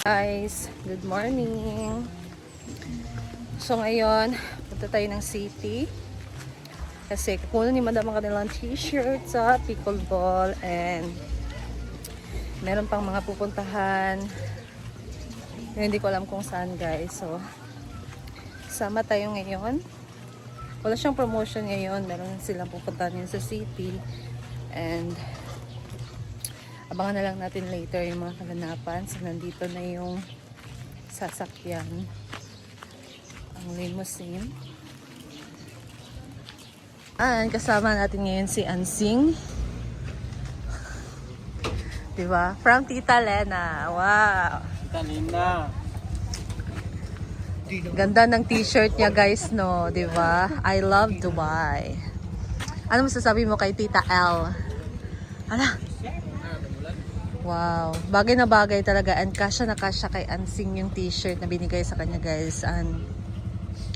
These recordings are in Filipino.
Guys, good morning. So ngayon, punta tayo ng city. Kasi kukunin ni Madam ang kanilang t-shirt sa pickleball and meron pang mga pupuntahan. Hindi ko alam kung saan guys. So, sama tayo ngayon. Wala siyang promotion ngayon. Meron silang pupuntahan sa city. And abangan na lang natin later yung mga kaganapan. So, nandito na yung sasakyan. Ang limousine. Kasama natin ngayon si Ansing. Diba? From Tita Lena. Wow! Tita Lena. Ganda ng t-shirt niya guys, no? Diba? I love Dubai. Ano masasabi mo kay Tita L? Ala! Wow, bagay na bagay talaga and kasya na kasya kay Ansing yung t-shirt na binigay sa kanya guys. And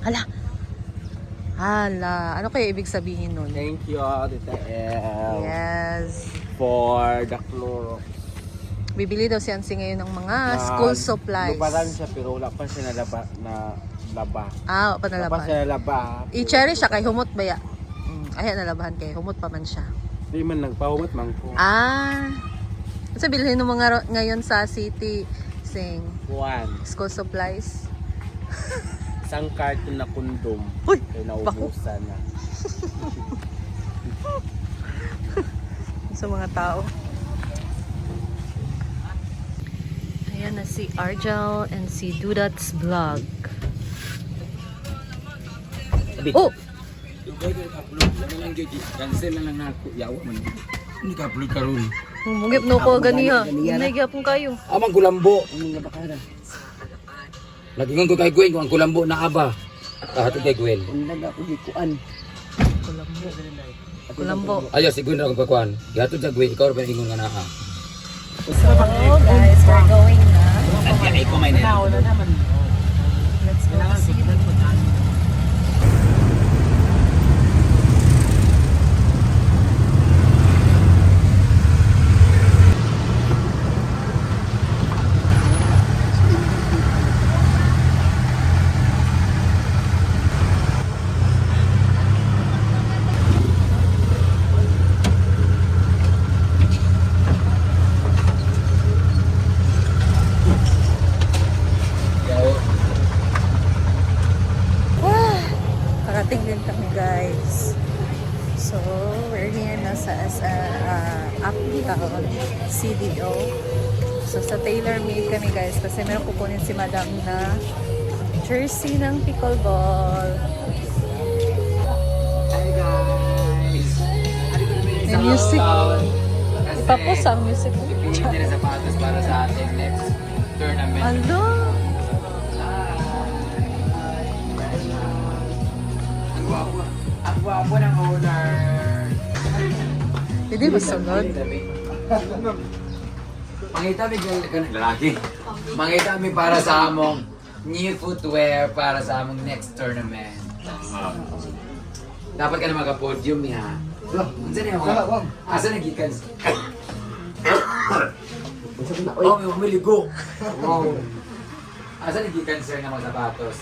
hala. Ano kaya ibig sabihin nun? Thank you, Tita L. Yes. For the clothes. Bibili daw si Ansing ngayon ng mga school supplies. Luparan siya pero wala pa siya na laba. Ah, Wala pa panalaban. siya nalaba. I-cherish siya kay humot ba ya? Ay, nalabahan kay humot pa man siya. Di man nagpahumot man ko. Sa bilhin ng mga ngayon sa city, Sing, Juan, school supplies. isang carton na kondom. Uy! Kaya naubusan na. Sa mga tao. Ayan na si Arjel and si Dudat's Vlog. Oh! Cancel na lang ako. Yawa man. Hindi ka upload karon. Mugip no ko ganiha. Nagyapon kayo. Amang kulambo. Ang mga bakara. Lagi ko kay Gwen kung ang kulambo na aba. Kahit kay Gwen. Ang ako di kuan. Kulambo. Kulambo. Ayo si Gwen ra ko kakuan. Gato sa Gwen ikaw ra ingon nga naa. So guys, we're going na. Ay ko may na. Let's go to city. Parating din kami guys. So, we're here na sa Uptown CDO. So, sa Tailor Made kami guys kasi meron kukunin si Madam na jersey ng pickleball. Hi guys. May music. Tapos ang music. Pipili na sapatos para sa ating next tournament. Ano? Ang gwapo ng owner. Hindi ba sunod? Mangita mi lalaki. Mangita mi para sa among new footwear para sa among next tournament. Dapat ka na maka-podium niya. Unsa niya mo? Asa nagikan? Oh, may umiligo. Wow. Asa nagikan sir ng mga sapatos?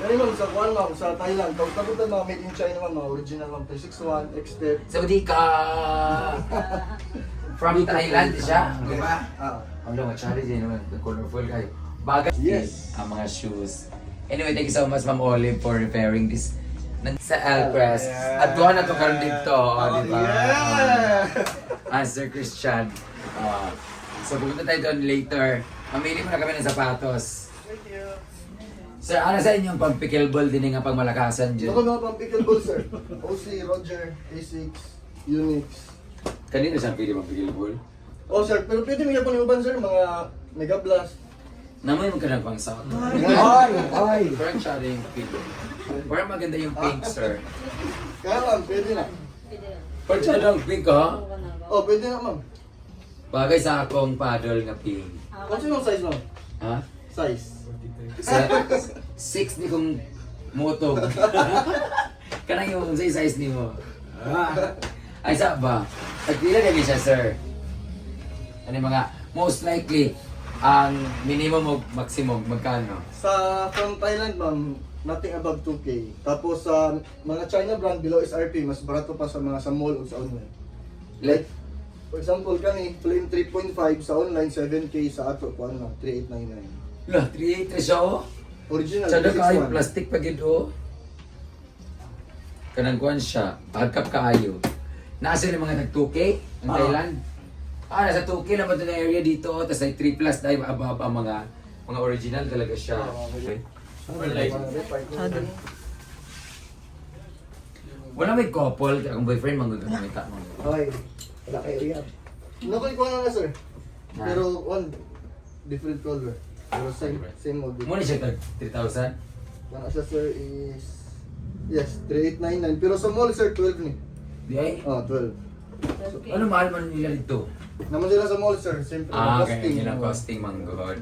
Kaya ma'am, sa Kuan ma'am, sa Thailand, kabutan mga made in China ma'am, mga original ma'am, 361, X-Step. Sabi ka from Thailand siya, di ba? Ang mga challenge din naman, colorful kayo. Bagay Yes. ang mga shoes. Anyway, thank you so much Ma'am Olive for repairing this sa Alcrest. At doon na to karon dito, di ba? Sir Christian. So pupunta tayo doon later. Mamili mo na kami ng sapatos. Thank you. Sir, ano sa inyong pang pickleball din nga pang malakasan dyan? Ako mga pang pickleball sir. OC, Roger, A6, Unix. Kanino saan pili pang pickleball? Oh sir, pero pwede mga pang iban sir, mga Mega Blast. Namoy mo ka ng pang sock. Ay! Parang siya rin yung pink. Parang maganda yung pink, sir. Kaya ma'am, pwede na. Parang siya lang pink, ha? Oh, pwede na ma'am. Bagay sa akong paddle nga pink. Kung sino size ma'am? Ha? Size. Sa 6 ni kong motog. Kanang yung size ni mo. Ay, sa ba? Pagpila kami siya, sir. Ano yung mga, most likely, Ang minimum o maximum, magkano? Sa from Thailand, ma'am, nothing above 2K. Tapos sa mga China brand below SRP, mas barato pa sa mga sa mall o sa online. Like, For example, kani plain 3.5 sa online, 7K sa ato po ano, 3899. lah, 3.8 siya oh. Original Sada kaayo, 361. plastic pa gid oh. Kanang kuan siya, hagkap kaayo. Nasa yung mga nag-2K ang Thailand. Nasa 2K lang ba ito na area dito, tapos ay 3 plus dahil above ang mga original talaga siya. Okay. Wala may couple, akong boyfriend, magagamita mo. Okay. Wala kayo yan. Nakoy ko na sir. Na? Pero one different color. Pero same model. Muna siya tag 3,000? Wala siya sir is yes, 3899 pero sa mall sir 12 ni. Di ay? Oh, 12. Ano mahal man nila dito? Naman sila sa mall sir, siyempre Kaya nila costing manggod.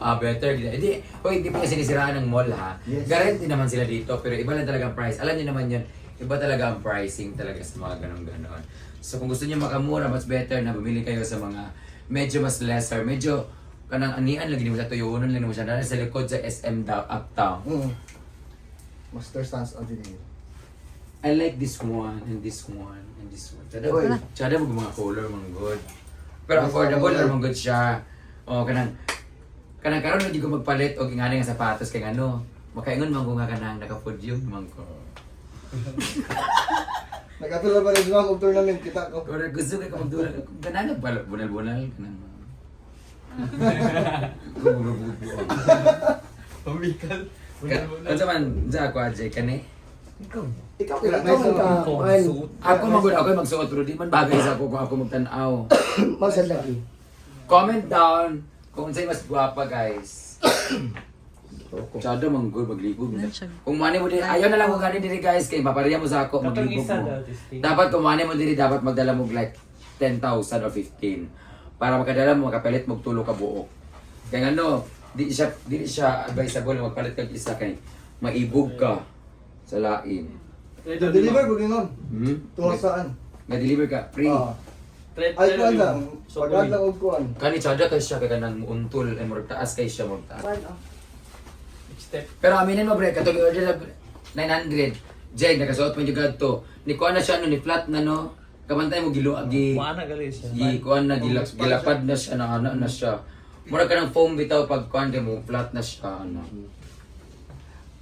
Better. Hindi pa niya sinisiraan ng mall ha. Yes. Guarantee naman sila dito, pero iba lang talaga ang price. Alam niyo naman yun, iba talaga ang pricing talaga sa mga ganon-ganon. So kung gusto niyo makamura, mas better na bumili kayo sa mga medyo mas lesser, medyo kanang anian lagi mo sa tuyunon lang mo siya dahil sa likod sa SM Uptown. Master Stance Avenue. I like this one and this one and this one. Tsada mo mga color mga good. Pero affordable naman good siya. O kanang karon hindi ko magpalit og ingani nga sapatos kay ano. Makaingon man ko nga kanang naka-food yung man ko. Nag-apila ba rin ma'am og tournament kita ko. Pero gusto kay ko magdula kanang nagbalot bunal-bunal kanang. Pamikal. Ano man sa ako ajay kani? Ikaw Kailan ikaw may ka. Kuan. Ako magsuot pero di man bagay sa ako kung ako magtan-aw. Masal lagi. Comment down kung sa'yo mas guwapa guys. Tsada man good maglibog. Kung mani mo din, ayaw na lang kung gani diri guys kay mapariya mo sa ako maglibog mo. Dapat kung mani mo diri dapat magdala mo like 10,000 or 15 para makadala mo makapalit mo tulo ka buok. Kaya ano, di siya advisable na magpalit kag isa kay maibog ka sa lain. Deliver ko din nun. Tungo saan? Nga-deliver ka free. Ay kuan lang. Pagad lang og kuan. Kani tsada kay siya kay kanang untol ay murag taas kay siya murag taas. Kuan oh. Pero aminin mo bre, katong i-order na 900. Jeg nakasuot mo jud to. Ni kuan na siya no, ni flat na no. Kamantay mo Maana gali siya. kuan na gilapad na siya na ana na siya. Mura ka ng foam bitaw pag kuan mo flat na siya ano.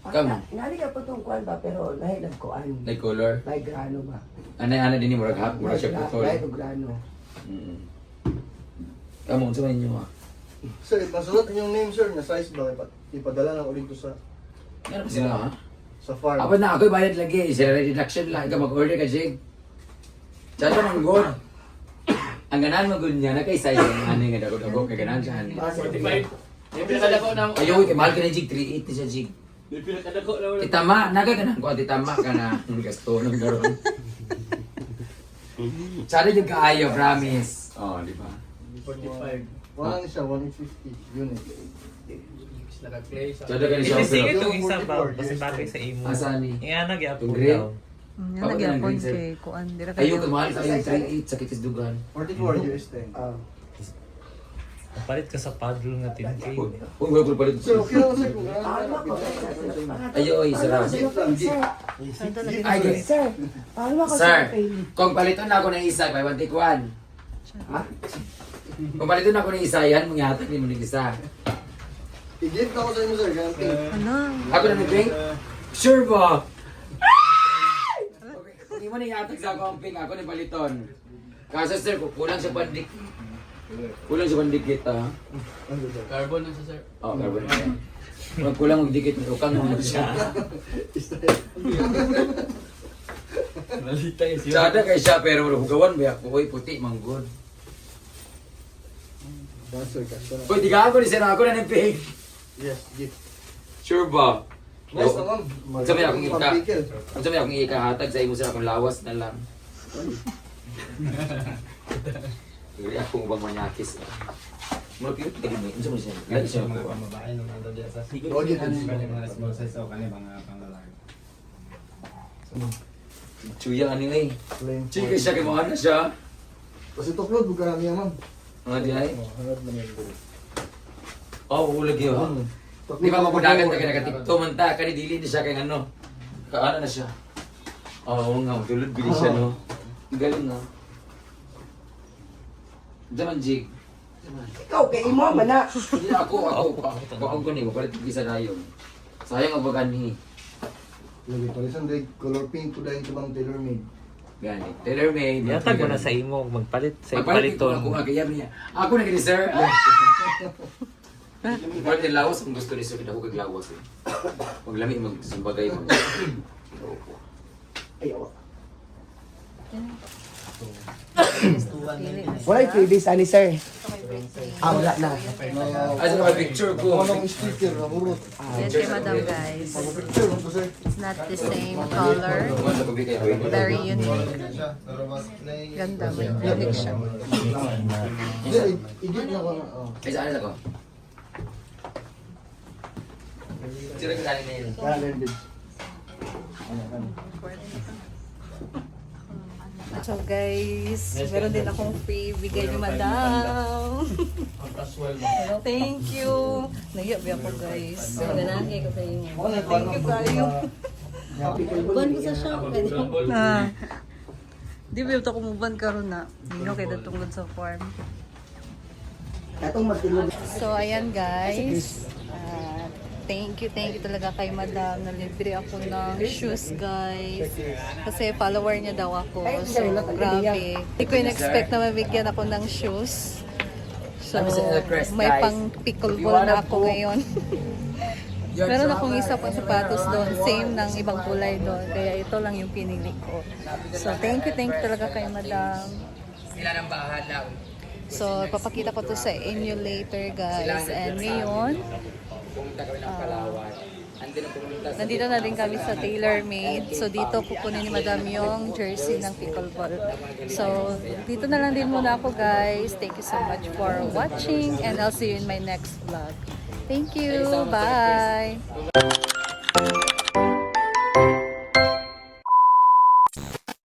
Kamo. Ngali ka po tong kuan ba pero lahi lang kuan. Like color. Lahi grano ba? Ana din ni murag hap, murag siya putol. Lahi to grano. Kamo unsa man inyo ah? Sir, nasulat yung name sir, na size ba? Ipadala lang ulit ko sa Ano ba sila ha? farm. Apat na ako'y bayad lagi. Sila reduction lang. Ikaw mag-order ka, Jig. Tsada man good. Ang ganahan mo good niya, na kay size yung ani nga dago-dago. Kay ganahan siya ani. 45. Pinakadako na. Ayaw, kay mahal ka na Jig. 380 siya, Jig. Pinakadako na. Titama, naga ka na. Kung titama ka na. Gasto ng garon. Tsada yung kaayo, promise. Oh, di ba? 45. Wala na siya, 150 unit. Naka-clay sa. Tsada ka na siya. Itisingit pero- itong isa ba? Kasi bagay sa imo. Asa ni? Iyan nagyapon Yung green? daw. Yan, Bakit nagyapon nang green, sir? kay kuan. Dira Ayaw, kamahal ka yung 3.8 sa Kitisdugan. 44 US 10. Ah. Palit ka sa paddle nga 10K. Kung wala ko palit. Sir, okay lang sir kung Paano ano ko sir? Ayaw, ay, sarap. Ay, guys. Sir, paano ko Sir, sir? kung paliton na ako ng isa, kay Wantikwan. Ha? Kung paliton na ako ng isa, yan mong yatag din mo ng isa. I-gift ako sa inyo sir, ganyan pink. Ano? Ako na nag-drink? Sure ba? Okay, hindi mo na yatag sa ako ang pink, ako na paliton. Kaso sir, kulang sa pandik. Kulang sa pandikit ha. Carbon na siya, sir. Oo, carbon na yan. Pag kulang magdikit, ukang mo siya. Nalita yung siya. Tsada kay siya, pero hugawan ba ako? Uy, puti, manggod. Sir, cash na. Uy, di ka ako, ni sir ako na ng pink. Yes, gift. Sure ba? Nice naman. Sabi akong ika. Pang-pickle. Ang sabi akong ikahatag sa imo sa akong lawas na lang. Hindi akong ubang manyakis. Malapit ka din eh. Ano mo siya? Lagi siya ako. Oh, gift. Chuya ano eh. Plain. Chika siya kay mga na siya. Kasi tuklod, buka namin yan ma'am. Mga di ay. Oh, hanap namin dito. Oh, ulag yun. Di ba mabudagan tayo nakatikto man ta, kani dili na siya kay ano. Kaano na siya. Oo nga, tulad bili siya no. Galing no. Daman jig. Ikaw, kay imo, mana. Hindi ako ko ni palit bisa na yun. Sayang ang bagani. Lagi palisan day color pink ko dahil bang tailor made. Gani. Tailor made. Yatag mo na sa imo, magpalit sa Magpalit ko paliton. ako agayam niya. Ako na gani sir. Palit yung lawas kung gusto ni sir ako kag lawas eh. Maglami magsumbagay mo. Ayaw. Pili na Wala yung freebies, ani sir. Wala na. Asa na picture ko. Anong sticker na murot? Yan kay madam guys. Picture mo to sir. It's not the same color. Sa pagbigay ko. Very unique. Pero mas Ganda. May unique siya. Hindi, igit na ko na. Ay saan ako? Sino ka galing na yun? Calendar. So guys, meron din akong free bigay ni madam. Thank you. Nagyabi ako guys. Ganangay ko sa inyo. Thank you kayo. Ban ko sa shop. Di ba ito kumuban karon na. Hindi kay datungod sa farm. Katong magtulog. So ayan guys. Thank you talaga kay madam. Nalibre ako ng shoes guys. Kasi follower niya daw ako. So grabe. Hindi ko in-expect na mabigyan ako ng shoes. So may pang pickleball na ako ngayon. Meron akong isa pang sapatos doon. Same ng ibang kulay doon. Kaya ito lang yung pinili ko. So thank you talaga kay madam. Sila nang bahala. So papakita ko to sa inyo later guys. And ngayon, Pumunta kami ng Palawan. nandito na din kami sa TaylorMade. So dito kukunin ni madam yung jersey ng pickleball. So dito na lang din muna ako guys. Thank you so much for watching and I'll see you in my next vlog. Thank you. Bye.